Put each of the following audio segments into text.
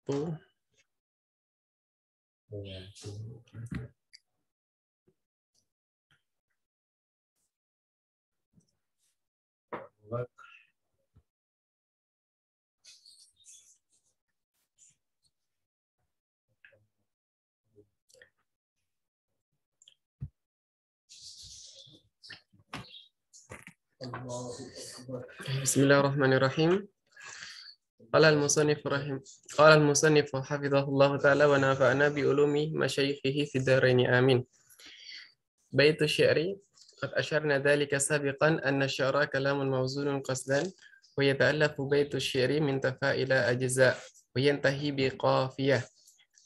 Tuh. Bismillahirrahmanirrahim. Qala al-musannif hafizahullah ta'ala wa nafa'ana bi ulumi masyayikhihi fid dharain amin. Baitu syi'ri qad asyarna dhalika sabiqan anna syara kalamun mawzunun qasdan wa yata'allafu baitu syi'ri min tafa'ila ajza' wa yantahi bi qafiyah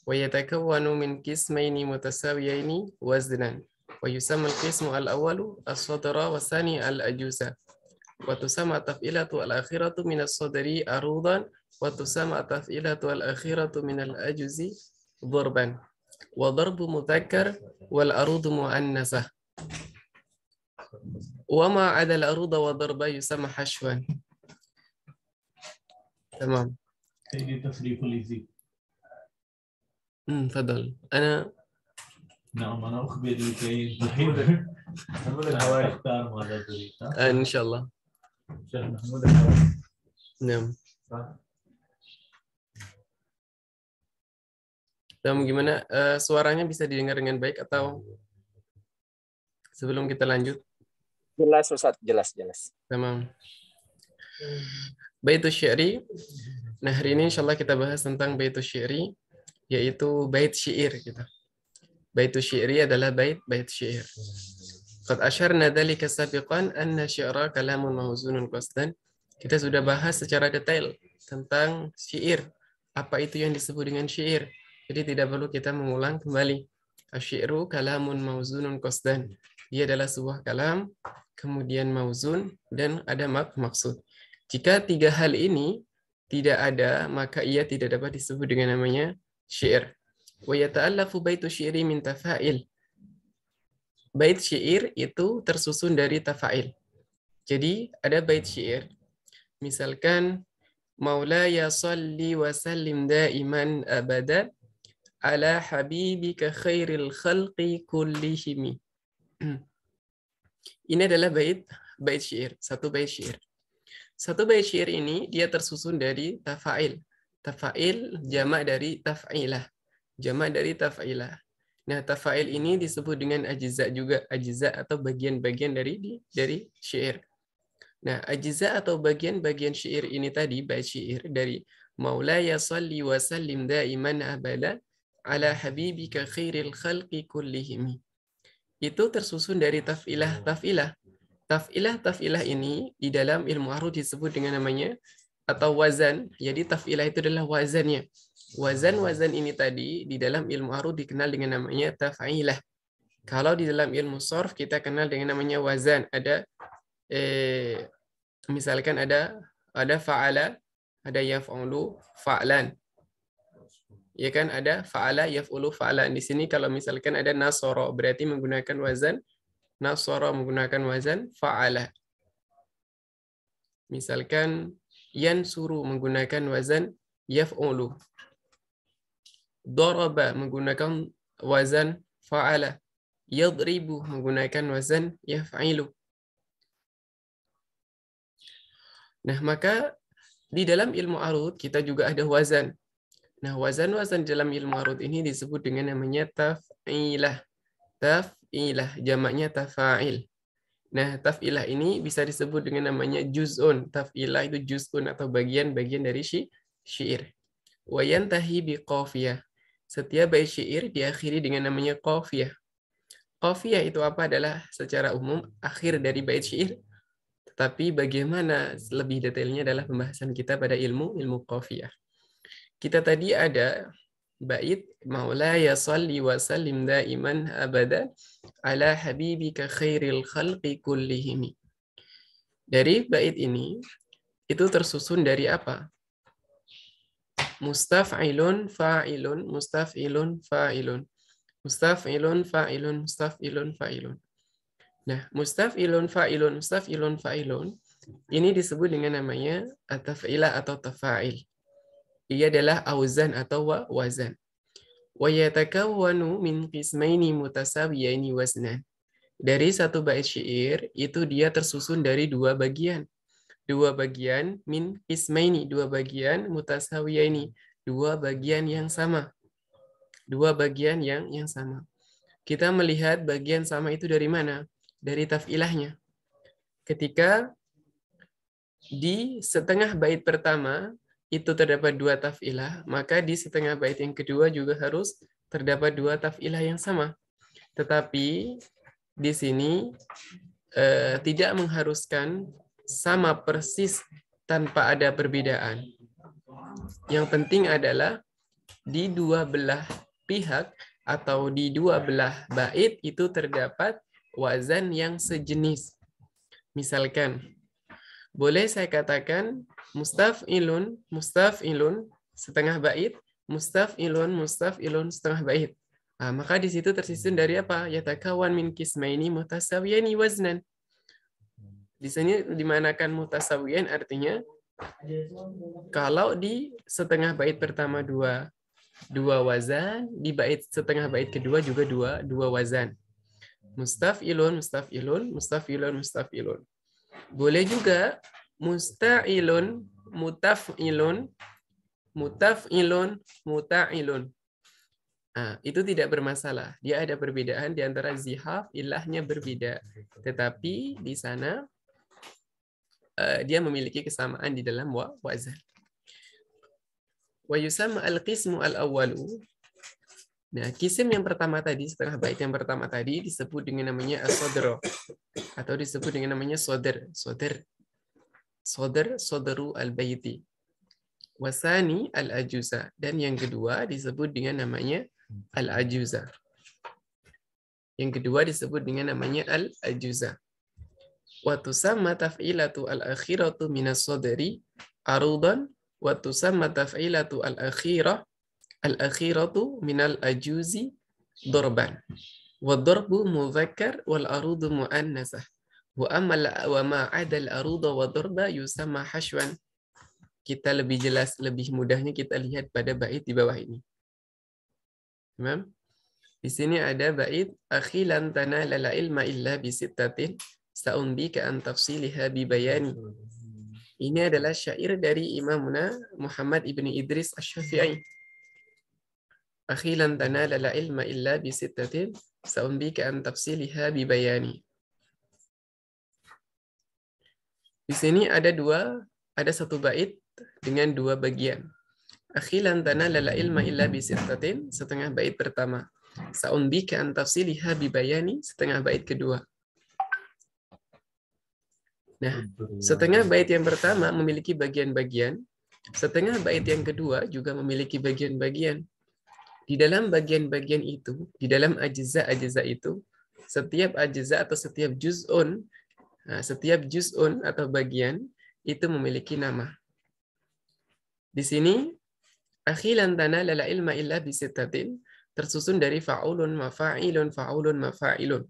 wa yatakawwanu min qismaini mutasawiyaini waznan wa yusamma al-qismu al-awwalu as-sadra wa thani al-ajuza wa tusamma taf'ilatu al-akhiratu min as-sadri arudan wa tusamma taf'ilatu al-akhiratu min al-ajuzi darban wa darbu mudzakkar wal arudu muannasah wa ma 'ada al-aruda wa darba yusamma hashwan. Tamam. Ini tasriful izi. تفضل. أنا نعم أنا أخبرك كي نختار ماذا تريد. إن شاء الله. شيخ محمود الحواري. نعم. Gimana suaranya bisa didengar dengan baik atau sebelum kita lanjut? Jelas Ustaz, jelas. Tamam. Baitu syi'ri. Nah, hari ini insyaallah kita bahas tentang baitu syi'ri, yaitu bait syair gitu. Baitu syi'ri adalah bait syair. Qad asyarna dzalika sabiqan anna syi'ra kalamun mawzunun qasdan. Kita sudah bahas secara detail tentang syair. Apa itu yang disebut dengan syair? Jadi tidak perlu kita mengulang kembali. Asyi'ru kalamun mawzunun qasdan. Dia adalah sebuah kalam, kemudian mauzun, dan ada maksud. Jika tiga hal ini tidak ada, maka ia tidak dapat disebut dengan namanya syair. Wa yata'allafu baitu syi'ri min tafa'il. Bait syair itu tersusun dari tafa'il. Jadi ada bait syair. Misalkan Maulaya salli wa sallim daiman abada ala habibika khairil khalqi kullihim. Ini adalah bait syair, satu bait syair. Satu bait syair ini dia tersusun dari tafa'il. Tafa'il jamak dari taf'ilah. Jamak dari taf'ilah. Nah, tafa'il ini disebut dengan ajza juga, ajza atau bagian-bagian dari syair. Nah, ajza atau bagian-bagian syair ini tadi bait syair dari Maulaya salli wa sallim daiman abada ala habibika khairil khalqi kullihim. Itu tersusun dari taf'ilah. Taf'ilah ini di dalam ilmu arud disebut dengan namanya atau wazan. Jadi taf'ilah itu adalah wazannya. Wazan ini tadi di dalam ilmu arud dikenal dengan namanya taf'ilah. Kalau di dalam ilmu sharf kita kenal dengan namanya wazan. Ada misalkan ada fa'ala, ada yaf'ulu, fa'lan. Ya kan, ada fa'ala yaf'ulu fa'lan. Di sini kalau misalkan ada nasara berarti menggunakan wazan nasara, menggunakan wazan fa'ala. Misalkan yansuru menggunakan wazan yaf'ulu. Daraba menggunakan wazan fa'ala. Yadribu menggunakan wazan yaf'ilu. Nah, maka di dalam ilmu arud kita juga ada wazan. Nah, wazan-wazan dalam ilmu arud ini disebut dengan namanya taf'ilah. Taf'ilah, jamaknya tafa'il. Nah, taf'ilah ini bisa disebut dengan namanya juz'un. Taf'ilah itu juz'un atau bagian-bagian dari syair. Wa yantahi bi qafiyah. Setiap bait syair diakhiri dengan namanya qafiyah. Qafiyah itu apa? Adalah secara umum akhir dari bait syair. Tetapi bagaimana lebih detailnya adalah pembahasan kita pada ilmu qafiyah. Kita tadi ada bait Maulaya salli wa sallim daiman abada ala habibika khairil khalqi kullihim. Dari bait ini itu tersusun dari apa? Mustaf'ilun fa'ilun, mustaf'ilun fa'ilun. Mustaf'ilun fa'ilun, mustaf'ilun fa'ilun. Nah, mustaf'ilun fa'ilun, mustaf'ilun fa'ilun ini disebut dengan namanya at-taf'ilah atau tafa'il. Ia adalah auzan atau wazan. Wa yatakawwanu min qismaini mutasawiyaini waznan. Dari satu bait syair itu dia tersusun dari dua bagian. Dua bagian min qismaini, dua bagian mutasawiyaini, dua bagian yang sama. Dua bagian yang sama. Kita melihat bagian sama itu dari mana? Dari taf'ilahnya. Ketika di setengah bait pertama itu terdapat dua taf'ilah, maka di setengah bait yang kedua juga harus terdapat dua taf'ilah yang sama. Tetapi di sini tidak mengharuskan sama persis tanpa ada perbedaan. Yang penting adalah di dua belah pihak atau di dua belah bait itu terdapat wazan yang sejenis. Misalkan, boleh saya katakan mustaf'ilun, mustaf'ilun setengah bait, mustaf'ilun, mustaf'ilun setengah bait. Nah, maka di situ tersusun dari apa? Yatakawan min qismaini mutasawiyani waznan. Di sini dimanakan mutasawiyan artinya kalau di setengah bait pertama dua wazan, di bait setengah bait kedua juga dua wazan. Mustaf'ilun, mustaf'ilun, mustaf'ilun, mustaf'ilun. Boleh juga musta'ilun, mutaf'ilun, mutaf'ilun, muta'ilun. Nah, itu tidak bermasalah. Dia ada perbedaan di antara zihaf, ilahnya berbeda. Tetapi di sana dia memiliki kesamaan di dalam wazan. Wa yusamma al-qismu al-awwalu. Nah, kisim yang pertama tadi, setengah bait yang pertama tadi disebut dengan namanya as-sadr atau disebut dengan namanya sodar, sodaru al-baiti. Wasani al-ajuza, dan yang kedua disebut dengan namanya al-ajuza. Yang kedua disebut dengan namanya al-ajuza. Wa tusamma taf'ilatu al-akhiratu minas sodari arudan wa tusamma taf'ilatu al-akhiratu minal ajuzi dorban. Wa dorbu mudzakkar wal arudu muannasah. Wa ma adal aruda wa dorba yusamma hashwan. Kita lebih jelas, lebih mudahnya kita lihat pada bait di bawah ini. Imam? Di sini ada bait akhilan tanala ilma illa bi sittatin sa'umbika an tafsiliha bi bayani. Ini adalah syair dari Imamuna Muhammad ibni Idris Asy-Syafi'i. Akhilan tanala ilma illa bi sittatin sa'umbika an tafsiliha bi bayani. Di sini ada satu bait dengan dua bagian. Akhilan tanala ilma illa bi sittatin, setengah bait pertama. Sa'umbika an tafsiliha bi bayani, setengah bait kedua. Nah, setengah bait yang pertama memiliki bagian-bagian, setengah bait yang kedua juga memiliki bagian-bagian. Di dalam bagian-bagian itu, di dalam ajza-ajza itu, setiap ajza atau setiap juz'un atau bagian itu memiliki nama. Di sini, akhilan tanala ilma illa bi sittatin tersusun dari fa'ulun, mafa'ilun, fa'ulun, mafa'ilun.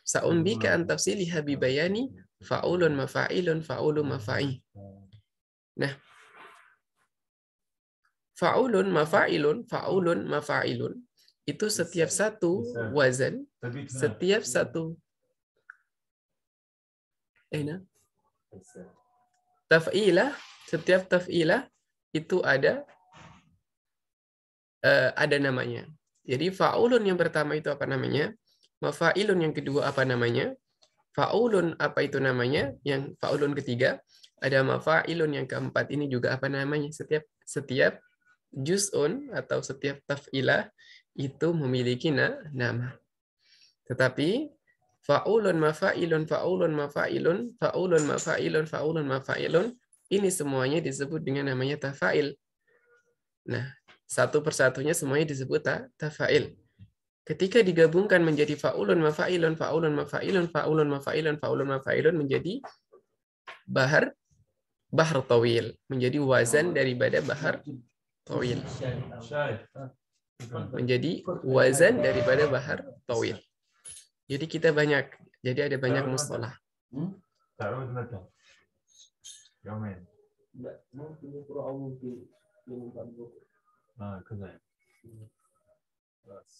Sa'umbika an tafsiliha bi bayani fa'ulun, mafa'ilun, fa'ulun, mafa'i. Nah, fa'ulun, mafa'ilun, fa'ulun, mafa'ilun itu setiap satu wazan, setiap satu taf'ilah, setiap taf'ilah itu ada namanya. Jadi fa'ulun yang pertama itu apa namanya? Mafa'ilun yang kedua apa namanya? Fa'ulun apa itu namanya? Yang fa'ulun ketiga ada mafa'ilun yang keempat, ini juga apa namanya? Setiap juz'un atau setiap taf'ilah itu memiliki nama. Tetapi fa'ulun, mafa'ilun, fa'ulun, mafa'ilun, fa'ulun, mafa'ilun, fa'ulun, mafa'ilun, ini semuanya disebut dengan namanya tafa'il. Nah, satu persatunya semuanya disebut tafa'il. Ketika digabungkan menjadi fa'ulun, mafa'ilun, fa'ulun, mafa'ilun, fa'ulun, mafa'ilun, fa'ulun, mafa'ilun menjadi bahar tawil, menjadi wazan daripada bahar tawil. Menjadi wazan daripada bahar tawil. Jadi kita ada banyak mustalah. كذا بس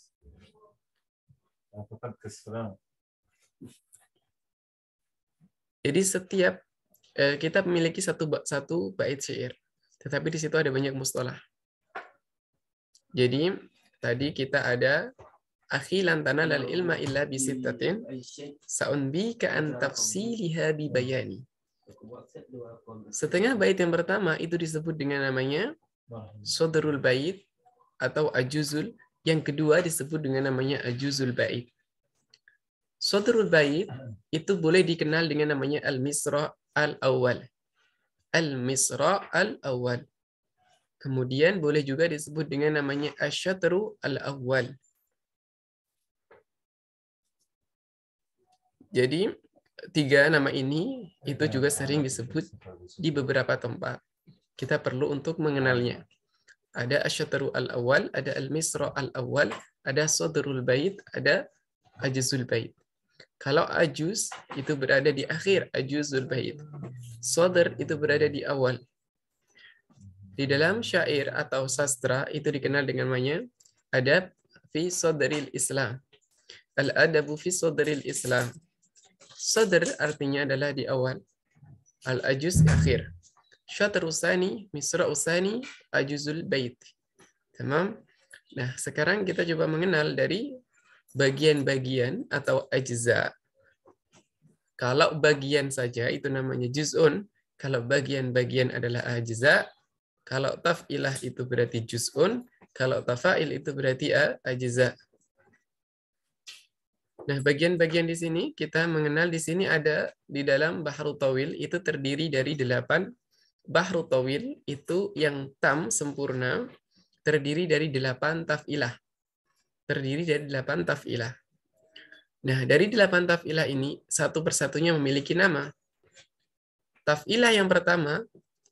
فقد كسران. Jadi setiap kita memiliki satu bait syair, tetapi di situ ada banyak mustalah. Jadi tadi kita ada akhi lan tanalal ilma illa bisittatin sa'unbika an tafsiliha bi bayani. Setengah bait yang pertama itu disebut dengan namanya sodrul bait atau ajuzul, yang kedua disebut dengan namanya ajuzul bait. Sodrul bait itu boleh dikenal dengan namanya al-misra al-awwal. Al-misra al-awwal. Kemudian boleh juga disebut dengan namanya asyatru al-awwal. Jadi tiga nama ini itu juga sering disebut di beberapa tempat. Kita perlu untuk mengenalnya. Ada asyatru al-awwal, ada al-misra al-awwal, ada sodrul bait, ada ajuzul bait. Kalau ajuz itu berada di akhir ajuzul bait. Sodr itu berada di awal. Di dalam syair atau sastra itu dikenal dengan namanya adab fi sodril Islam. Al-adabu fi sodril Islam. Sodr artinya adalah di awal. Al-ajuz di akhir. Syatr usani, misra usani, ajuzul bait. Tamam? Nah, sekarang kita coba mengenal dari bagian-bagian atau ajza. Kalau bagian saja itu namanya juz'un, kalau bagian-bagian adalah ajza, kalau taf'ilah itu berarti juz'un, kalau tafa'il itu berarti ajza. Nah, bagian-bagian di sini kita mengenal di sini ada di dalam Bahru Tawil itu terdiri dari 8 Bahru Tawil itu yang tam sempurna terdiri dari 8 taf'ilah. Terdiri dari 8 taf'ilah. Nah, dari 8 taf'ilah ini satu persatunya memiliki nama. Taf'ilah yang pertama,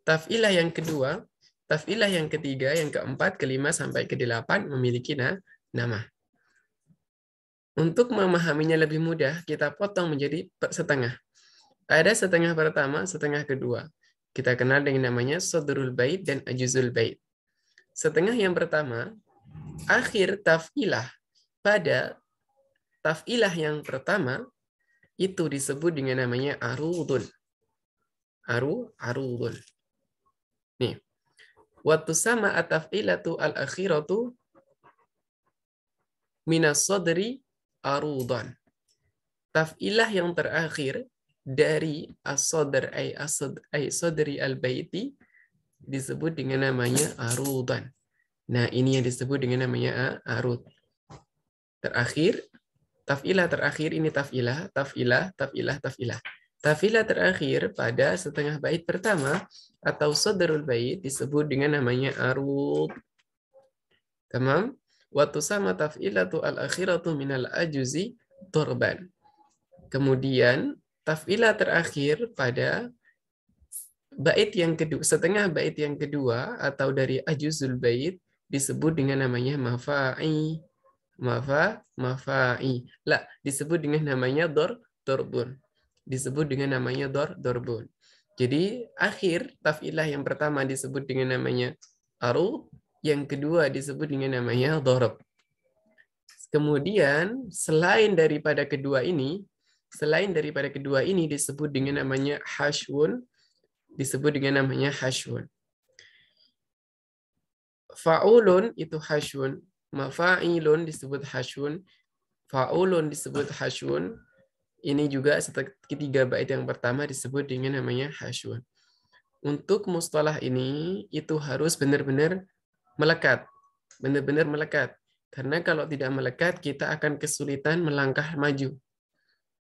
taf'ilah yang kedua, taf'ilah yang ketiga, yang keempat, kelima, sampai ke-8 memiliki nama. Untuk memahaminya lebih mudah, kita potong menjadi setengah. Ada setengah pertama, setengah kedua. Kita kenal dengan namanya sodrul bait dan ajuzul bait. Setengah yang pertama, akhir taf'ilah pada taf'ilah yang pertama itu disebut dengan namanya arudun. Arudun. Nih. Waktu sama ataf'ilatu al-akhiratu minas sodri arudan. Taf'ilah yang terakhir dari as-sodr ay sodri al-baiti disebut dengan namanya arudan. Nah, ini yang disebut dengan namanya arud. Terakhir, taf'ilah terakhir ini taf'ilah. Taf'ilah terakhir pada setengah bait pertama atau sodrul bait disebut dengan namanya arud. Tamam? Waktu sama taf'ilatu al-akhiratu minal ajuzi torban. Kemudian taf'ilah terakhir pada bait yang kedua, setengah bait yang kedua atau dari ajuzul bait disebut dengan namanya mafa'i. Mafa'i. Lah, disebut dengan namanya dorbun. Disebut dengan namanya dorbun. Jadi akhir taf'ilah yang pertama disebut dengan namanya arud, yang kedua disebut dengan namanya dorb. Kemudian selain daripada kedua ini disebut dengan namanya hashwun, disebut dengan namanya hashwun. Fa'ulun itu hashwun, mafa'ilun disebut hashwun, fa'ulun disebut hashwun. Ini juga ketiga bait yang pertama disebut dengan namanya hashwun. Untuk mustalah ini itu harus benar-benar melekat. Benar-benar melekat. Karena kalau tidak melekat, kita akan kesulitan melangkah maju.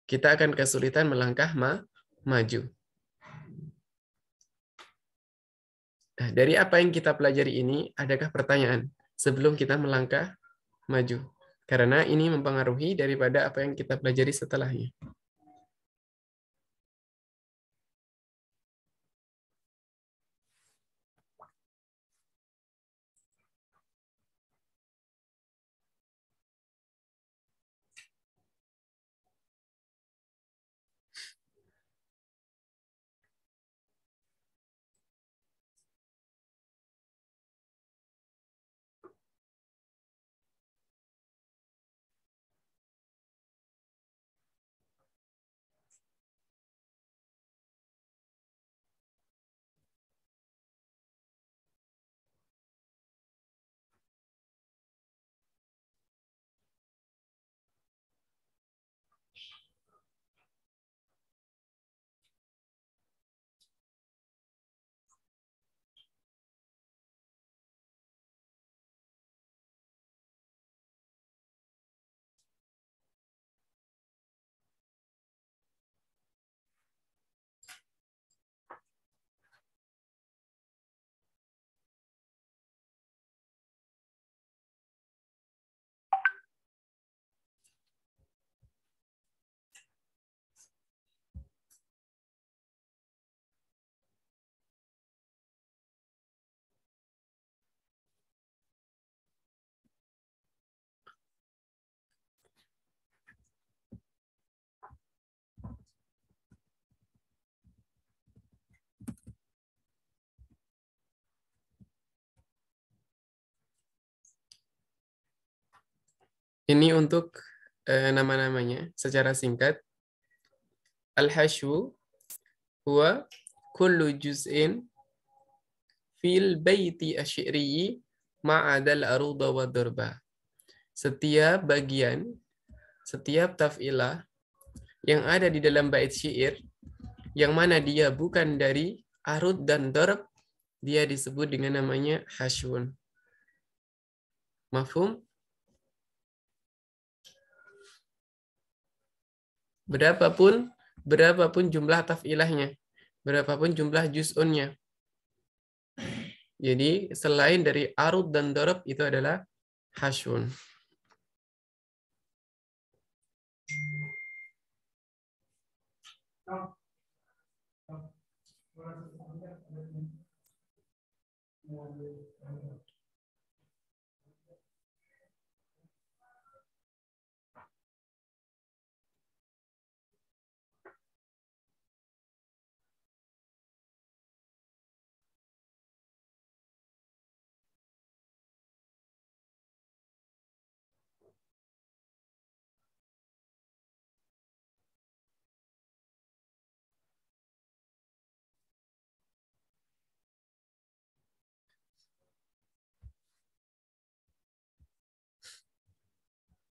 Kita akan kesulitan melangkah maju. Nah, dari apa yang kita pelajari ini, adakah pertanyaan sebelum kita melangkah maju? Karena ini mempengaruhi daripada apa yang kita pelajari setelahnya. Ini untuk nama-namanya secara singkat. Al-hashwu huwa kullu juz'in fil baiti asy-syi'ri ma'adal aruda wa darba. Setiap bagian, setiap taf'ilah yang ada di dalam bait syair yang mana dia bukan dari arud dan darb, dia disebut dengan namanya hashwun. Mafhum? Berapapun jumlah taf'ilahnya, berapapun jumlah juz'unnya. Jadi selain dari arud dan darab itu adalah hashwun.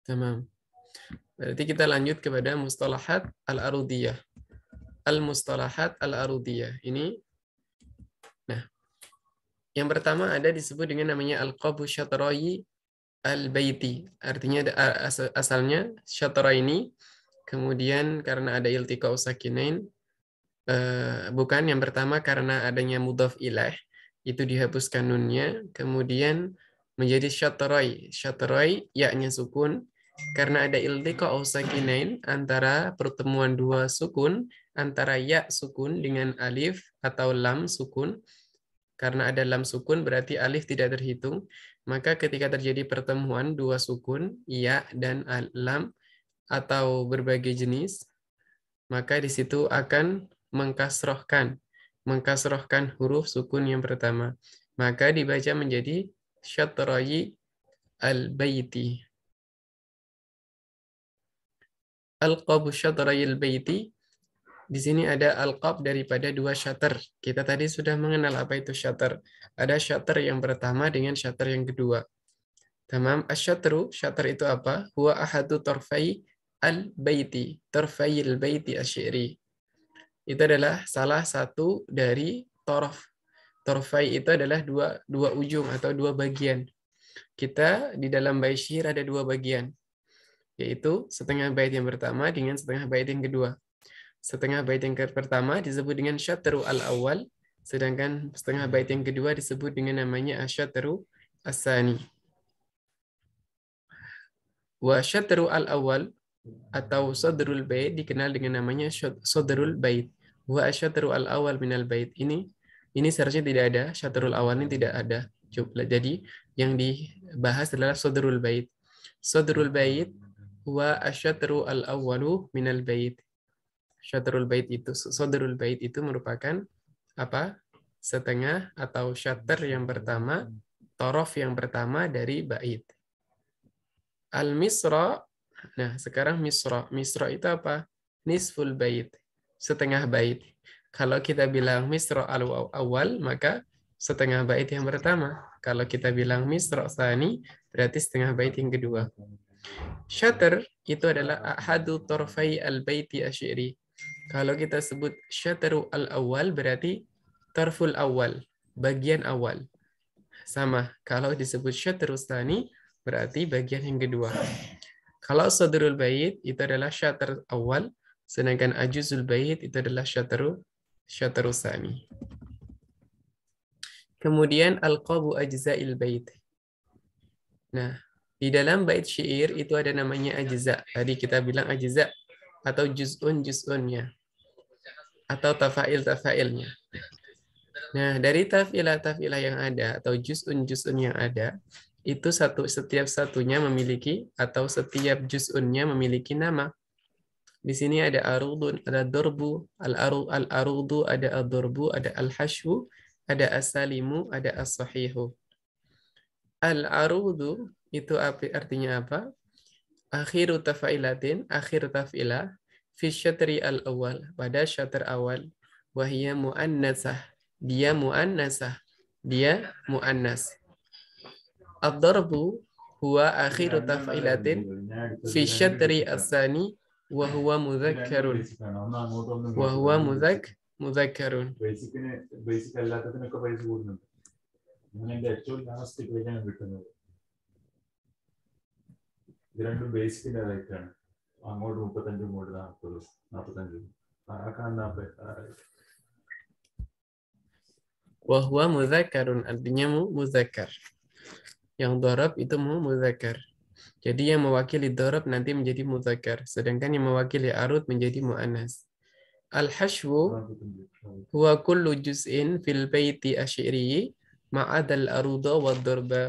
Tamam. Berarti kita lanjut kepada mustalahat al-arudiyah. Al-mustalahat al-arudiyah. Ini, nah, yang pertama ada disebut dengan namanya al-qabu syatrai al-baiti. Artinya asalnya syatraini, kemudian karena ada iltiqa'u sakinain, bukan yang pertama karena adanya mudhaf ilaih, itu dihapuskan nunnya, kemudian menjadi syatrai. Syatrai yaknya sukun, karena ada iltiqa'u sakinain antara pertemuan dua sukun, antara ya sukun dengan alif atau lam sukun. Karena ada lam sukun berarti alif tidak terhitung. Maka ketika terjadi pertemuan dua sukun, ya dan lam atau berbagai jenis, maka di situ akan mengkasrohkan huruf sukun yang pertama. Maka dibaca menjadi syatrai al-baiti. Al-qabu syatrai al-baiti. Di sini ada al-qab daripada dua syatar. Kita tadi sudah mengenal apa itu syatar. Ada syatar yang pertama dengan syatar yang kedua. Tamam, asyatru, syatar itu apa? Huwa ahadu tarfai al-baiti. Tarfai al-baiti asy-syi'ri. Itu adalah salah satu dari torf. Torfai itu adalah dua ujung atau dua bagian. Kita di dalam bait syair ada dua bagian, yaitu setengah bait yang pertama dengan setengah bait yang kedua. Setengah bait yang pertama disebut dengan syatru al-awwal, sedangkan setengah bait yang kedua disebut dengan namanya asyatru as-sani. Wa syatru al-awwal atau sadrul bait dikenal dengan namanya sadrul bait. Wa asyatru al-awwal minal bait. Ini seharusnya tidak ada, syatrul awal ini tidak ada. Jadi yang dibahas adalah sadrul bait. Sadrul bait wa asyatru al-awwalu minal bait. Syatrul bait itu, sadrul bait itu merupakan apa? Setengah atau syatr yang pertama, torof yang pertama dari bait. Al-misra, nah sekarang misra. Misra itu apa? Nisful bait, setengah bait. Kalau kita bilang misra al-awwal, maka setengah bait yang pertama. Kalau kita bilang misra tsani, berarti setengah bait yang kedua. Syatr itu adalah ahadu torfai al-baiti asy-syi'ri. Kalau kita sebut syatru al-awwal berarti tarful awal, bagian awal. Sama, kalau disebut syatru tsani berarti bagian yang kedua. Kalau sadrul bait itu adalah syatr awal, sedangkan ajuzul bait itu adalah syatru tsani. Kemudian al-qabu ajza'il bait. Nah, di dalam bait syair itu ada namanya ajza. Tadi kita bilang ajza atau juz'unnya. Atau tafailnya. Nah, dari tafilah yang ada atau juz'un yang ada, itu setiap satunya memiliki atau setiap juz'unnya memiliki nama. Di sini ada arudun, ada dorbu, al-arudu, ada ad-dorbu, ada al-hashwu, ada as-salimu, ada as-sahihu. Al-arudu itu artinya apa? akhiru taf'ilatin, akhir taf'ilah, fi syatri al-awwal, pada syatr awal, wahiyya mu'annasah, dia mu'annasah, dia mu'annas. Ad-darbu huwa akhiru taf'ilatin fi syatri as-sani wa huwa mudhakkarun. Wa huwa mudhakkarun. Basic അല്ലാത്തതിനൊക്കെ പൈസ കൂടുന്നുണ്ട്. അങ്ങനെ എന്റെ ഏറ്റവും ലാസ്റ്റ് പേജാണ് കിട്ടുന്നത്. ഇത് രണ്ടും ബേസിക്കിന്റെ റേറ്റാണ്. അങ്ങോട്ട് 35, ഇങ്ങോട്ട് 40, 45. ആ കാണുന്ന Wa huwa mudhakkarun, artinya mudzakkar. Yang dharab itu mudzakkar. Jadi yang mewakili dharab nanti menjadi mudzakkar, sedangkan yang mewakili arud menjadi muannas. Al-hashwu huwa kullu juz'in fil baiti asy'iri ma'adal aruda wad darba.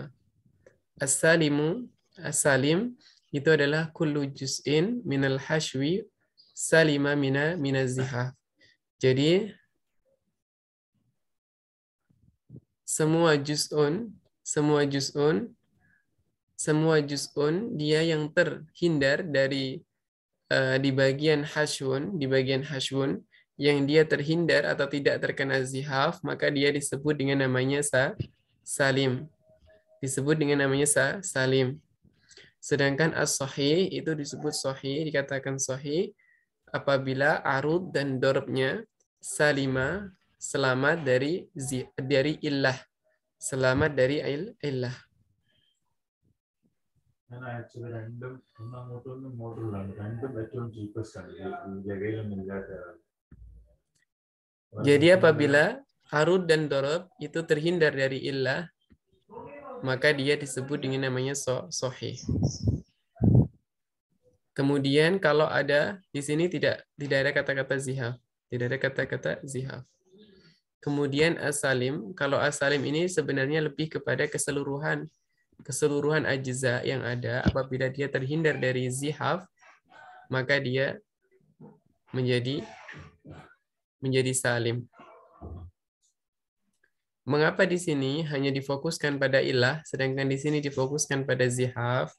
As-salimu, as-salim itu adalah kullu juz'in minal hashwi salima minaz zihaf. Jadi semua juz'un dia yang terhindar dari di bagian hashwun, yang dia terhindar atau tidak terkena zihaf, maka dia disebut dengan namanya salim. Disebut dengan namanya salim. Sedangkan as-sahih itu disebut sahih, dikatakan sahih apabila arud dan dorobnya salima, selamat dari illah. Selamat dari illah. ഞാൻ ആക്ച്വലി രണ്ടും ഒന്നങ്ങോട്ടൊന്നും മോഡലാണ്. രണ്ടും ഏറ്റവും ചീപ്പസ്റ്റ് ആണ്. ജഗയിലൊന്നും ഇല്ലാത്ത. Jadi apabila arud dan dorob itu terhindar dari illah, maka dia disebut dengan namanya sahih. Kemudian kalau ada di sini tidak ada kata-kata zihaf, tidak ada kata-kata zihaf. Kemudian as-salim, kalau as-salim ini sebenarnya lebih kepada keseluruhan ajza yang ada. Apabila dia terhindar dari zihaf, maka dia menjadi salim. Mengapa di sini hanya difokuskan pada ilah, sedangkan di sini difokuskan pada zihaf?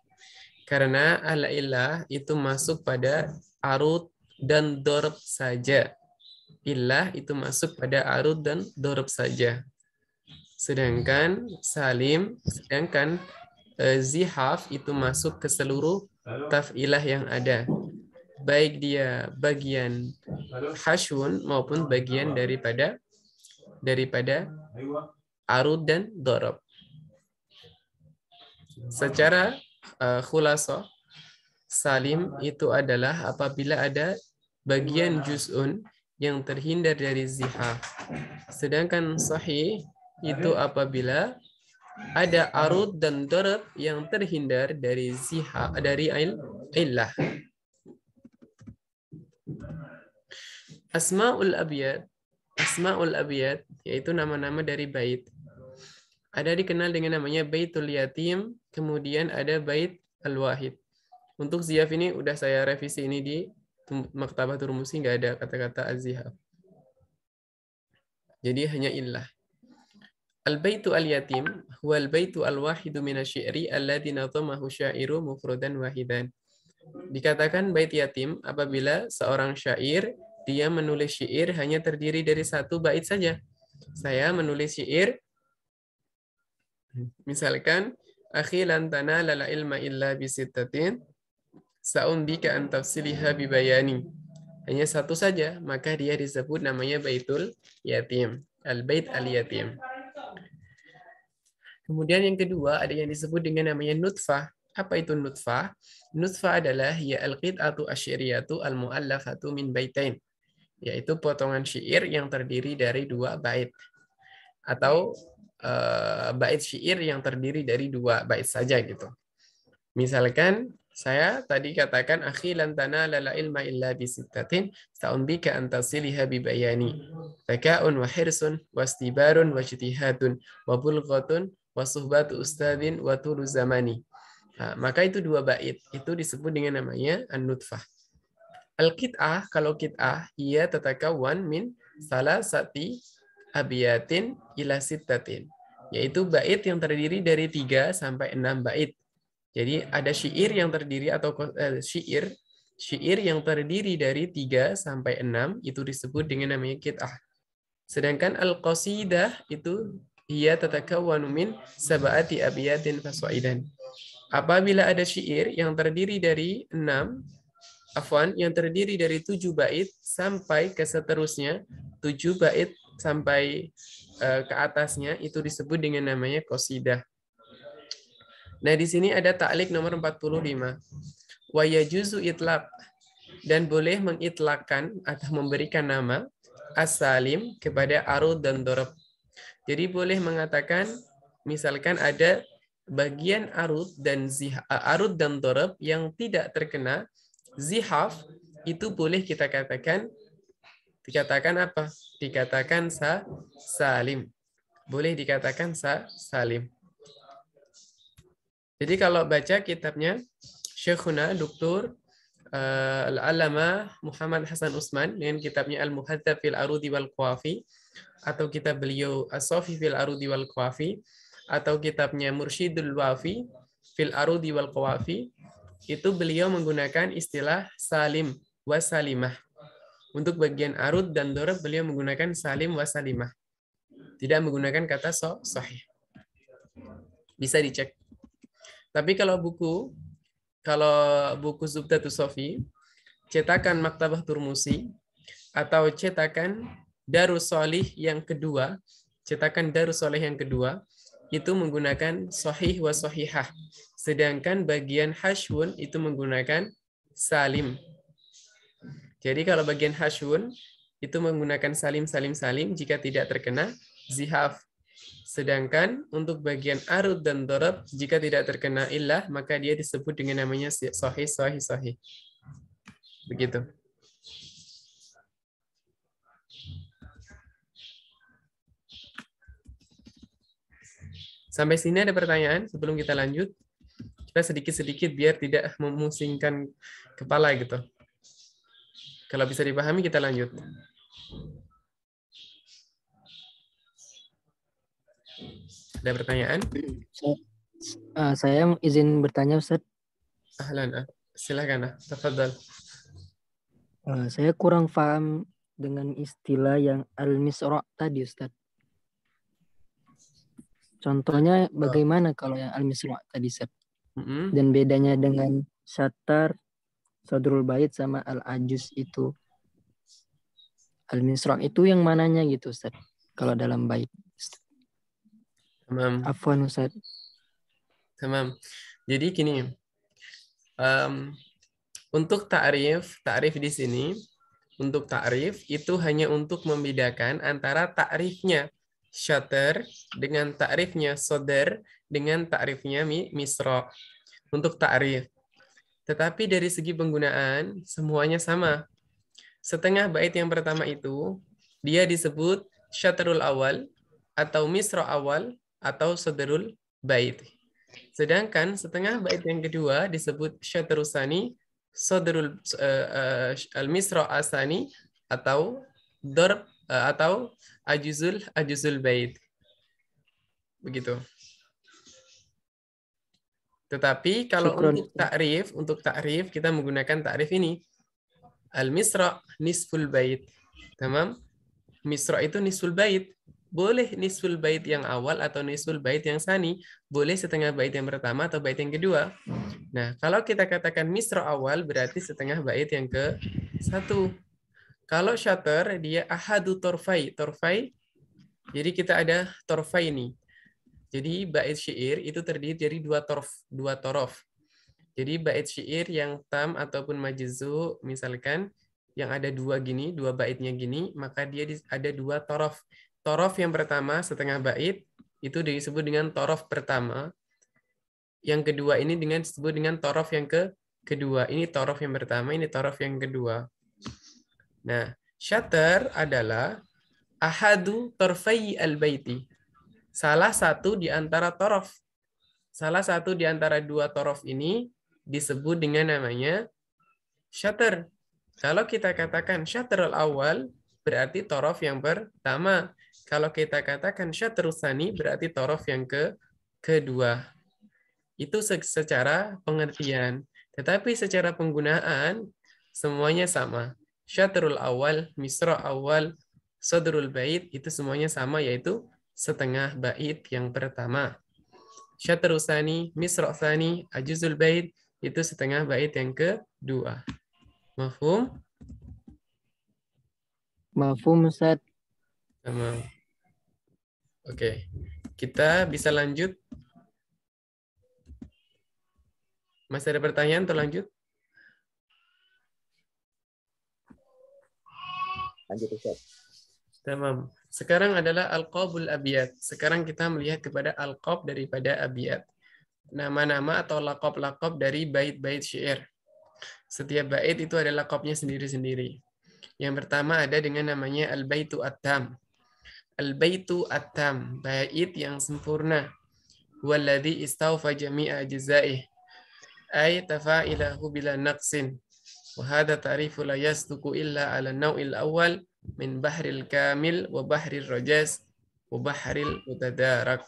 Karena al-ilah itu masuk pada arud dan dorob saja. Ilah itu masuk pada arud dan dorob saja. Sedangkan zihaf itu masuk ke seluruh taf'ilah yang ada. Baik dia bagian hashwun maupun bagian daripada arud dan dorob. Secara khulasah, salim itu adalah apabila ada bagian juz'un yang terhindar dari zihaf. Sedangkan sahih itu apabila ada arud dan dorob yang terhindar dari zihaf, dari illah. Asma'ul abyad yaitu nama-nama dari bait. Ada dikenal dengan namanya baitul yatim, kemudian ada bait al-wahid. Untuk zihaf ini udah saya revisi ini di Maktabatul Rumusi, nggak ada kata-kata az-zihaf. Jadi hanya illah. Al-baitu al-yatim huwa al-baitu al-wahidu min asy-syi'ri alladzi nadhamahu syairu mufradan wahidan. Dikatakan bait yatim apabila seorang syair dia menulis syair hanya terdiri dari satu bait saja. Saya menulis syair misalkan akhi lan tanala ilma illa bi sittatin sa'umbika an tafsiliha bi bayani. Hanya satu saja, maka dia disebut namanya baitul yatim, al-bait al-yatim. Kemudian yang kedua ada yang disebut dengan namanya nutfah. Apa itu nutfah? Nutfah adalah ya al-qit'atu asy-syi'riyatu al-mu'allafatu min baitain, yaitu potongan syair yang terdiri dari 2 bait. Atau bait syair yang terdiri dari 2 bait saja gitu. Misalkan saya tadi katakan akhi lan tanala ilma illa bi sittatin sa'umbika an tasiliha bi bayani. Zaka'un wa hirsun wastibarun wa ijtihadun wa bulghatun wa suhbatu ustadin wa tulu zamani. Nah, maka itu 2 bait. Itu disebut dengan namanya an-nutfah. Al-qit'ah, kalau qit'ah ia tatakawan min salasati abiyatin ila sittatin, yaitu bait yang terdiri dari 3 sampai 6 bait. Jadi ada syair yang terdiri atau syair yang terdiri dari 3 sampai 6 itu disebut dengan namanya qit'ah. Sedangkan al-qasidah itu ia tatakawwanu min sab'ati abyatin fasaidan. Apabila ada syair yang terdiri dari 6, yang terdiri dari 7 bait sampai ke seterusnya, 7 bait sampai ke atasnya itu disebut dengan namanya qasidah. Nah, di sini ada ta'liq nomor 45. Wa yajuzu itlaq, dan boleh mengitlakkan atau memberikan nama as-salim kepada arud dan dorob. Jadi boleh mengatakan misalkan ada bagian arud dan dorob yang tidak terkena zihaf, itu boleh kita dikatakan apa? Dikatakan salim. Boleh dikatakan salim. Jadi kalau baca kitabnya Syekhuna Dr. Al-Allamah Muhammad Hasan Usman dengan kitabnya Al-Muhadzab fil Arudi wal Qawafi, atau kitab beliau As-Safi fil Arudi wal Qawafi, atau kitabnya Mursyidul Wafi fil Arudi wal Qawafi, itu beliau menggunakan istilah salim wa salimah. Untuk bagian arud dan dorob beliau menggunakan salim wa salimah. Tidak menggunakan kata sahih. Bisa dicek. Tapi kalau buku Zubdatus Sofi, cetakan Maktabah Turmusi, atau cetakan Darus Solih yang kedua, itu menggunakan sahih wa sahihah. Sedangkan bagian hashwun itu menggunakan salim. Jadi kalau bagian hashwun itu menggunakan salim jika tidak terkena zihaf. Sedangkan untuk bagian arud dan dorob, jika tidak terkena illah, maka dia disebut dengan namanya sahih. Begitu. Sampai sini ada pertanyaan sebelum kita lanjut? Kita sedikit-sedikit biar tidak memusingkan kepala gitu. Kalau bisa dipahami, kita lanjut. Ada pertanyaan? Saya izin bertanya, Ustaz. Ahlan, silakan. Tafadhal. Saya kurang paham dengan istilah yang al-misra' tadi, Ustaz. Contohnya bagaimana kalau yang al-misra' tadi, Ustaz? Dan bedanya dengan syatar, sadrul bait sama al-ajuz itu. Al-misra' itu yang mananya gitu, Ustaz? Kalau dalam bait. Tamam. Afwan, Ustaz. Tamam. Jadi gini, untuk ta'rif di sini, untuk ta'rif itu hanya untuk membedakan antara ta'rifnya syatar dengan ta'rifnya sodar dengan ta'rifnya misra. Untuk ta'rif. Tetapi dari segi penggunaan, semuanya sama. Setengah bait yang pertama itu, dia disebut syatarul awal, atau misra awal, atau sadarul bait. Sedangkan setengah bait yang kedua disebut syatrus tsani, sadarul al-misra asani, atau darb atau ajuzul bait. Begitu. Tetapi kalau untuk ta'rif kita menggunakan ta'rif ini. Al-misra nisful bait. Tamam? Misra itu nisful bait. Boleh nisful bait yang awal atau nisful bait yang sani. Boleh setengah bait yang pertama atau bait yang kedua. Nah, kalau kita katakan misra awal berarti setengah bait yang ke-1. Kalau syatar dia ahadu torfai. Torfai, jadi kita ada torfai ini. Jadi bait syair itu terdiri dari dua torof. Jadi bait syair yang tam ataupun majzu, misalkan yang ada dua baitnya gini, maka dia ada dua torof. Torof yang pertama setengah bait itu disebut dengan torof pertama. Yang kedua ini disebut dengan torof yang kedua. Ini torof yang pertama, ini torof yang kedua. Nah, syatar adalah ahadu torfai al-baiti. Salah satu di antara torof. Salah satu di antara dua torof ini disebut dengan namanya syatar. Kalau kita katakan syatar al-awal, berarti torof yang pertama. Kalau kita katakan syatrus tsani, berarti torof yang kedua. Itu secara pengertian. Tetapi secara penggunaan, semuanya sama. Syatrul awal, misra awal, sadrul bait, itu semuanya sama, yaitu setengah bait yang pertama. Syatrul tsani, misra tsani, ajuzul bait, itu setengah bait yang kedua. Mafhum? Mafhum, Ustaz. Sama. Oke. Kita bisa lanjut. Masih ada pertanyaan atau lanjut? Lanjut Ustaz. Tamam. Sekarang adalah alqabul abiyat. Sekarang kita melihat kepada alqab daripada abiyat. Nama-nama atau laqab-laqab dari bait-bait syair. Setiap bait itu ada laqabnya sendiri-sendiri. Yang pertama ada dengan namanya al-baitu at-tam. Al-baitu at-tam, bait yang sempurna. Huwallazi istawfa jami'a ajza'ih. Ay tafa'ilahu bila naqsin. Wa hadha ta'rifu la yasduqu illa 'ala an-naw'il awwal min bahril kamil wa bahril rajaz wa bahril mutadarak.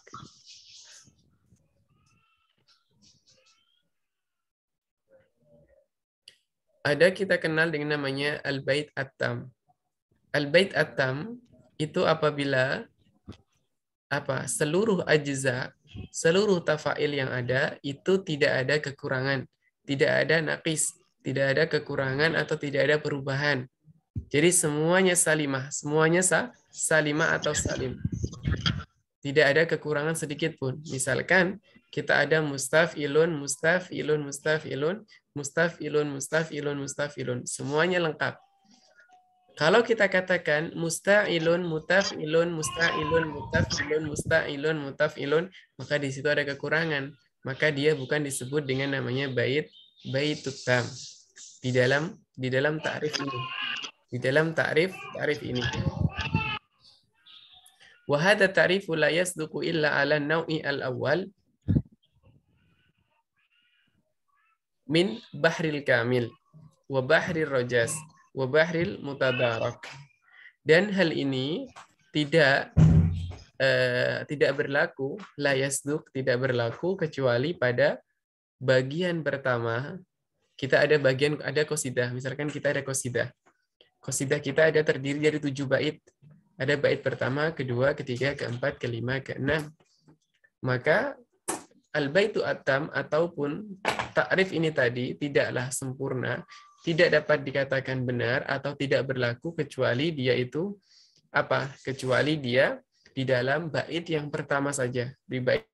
Ada kita kenal dengan namanya al-bait at-tam. Al-bait at-tam itu apabila seluruh ajza, seluruh tafail yang ada itu tidak ada kekurangan, tidak ada naqis, tidak ada kekurangan atau tidak ada perubahan. Jadi semuanya salimah, semuanya salimah atau salim. Tidak ada kekurangan sedikit pun. Misalkan kita ada mustafilun, mustafilun, mustafilun, mustafilun, mustafilun, mustafilun. Semuanya lengkap. Kalau kita katakan musta'ilun, mutaf'ilun, musta'ilun, mutaf'ilun, musta'ilun, mutaf'ilun, maka di situ ada kekurangan. Maka dia bukan disebut dengan namanya baitut tam. Di dalam ta'rif ini. Di dalam ta'rif ini. Wa hadha ta'rifu la yasduqu illa 'ala an-naw'i al-awwal min bahril kamil wa bahril rajaz wa bahril mutadarak. Dan hal ini tidak berlaku, la yasduq, tidak berlaku kecuali pada bagian pertama. Kita ada qasidah, misalkan kita ada qasidah. Qasidah kita ada terdiri dari 7 bait. Ada bait pertama, kedua, ketiga, keempat, kelima, keenam. Maka al-baitu at-tam ataupun ta'rif ini tadi tidaklah sempurna, tidak dapat dikatakan benar atau tidak berlaku kecuali dia itu kecuali dia di dalam bait yang pertama saja. Di bait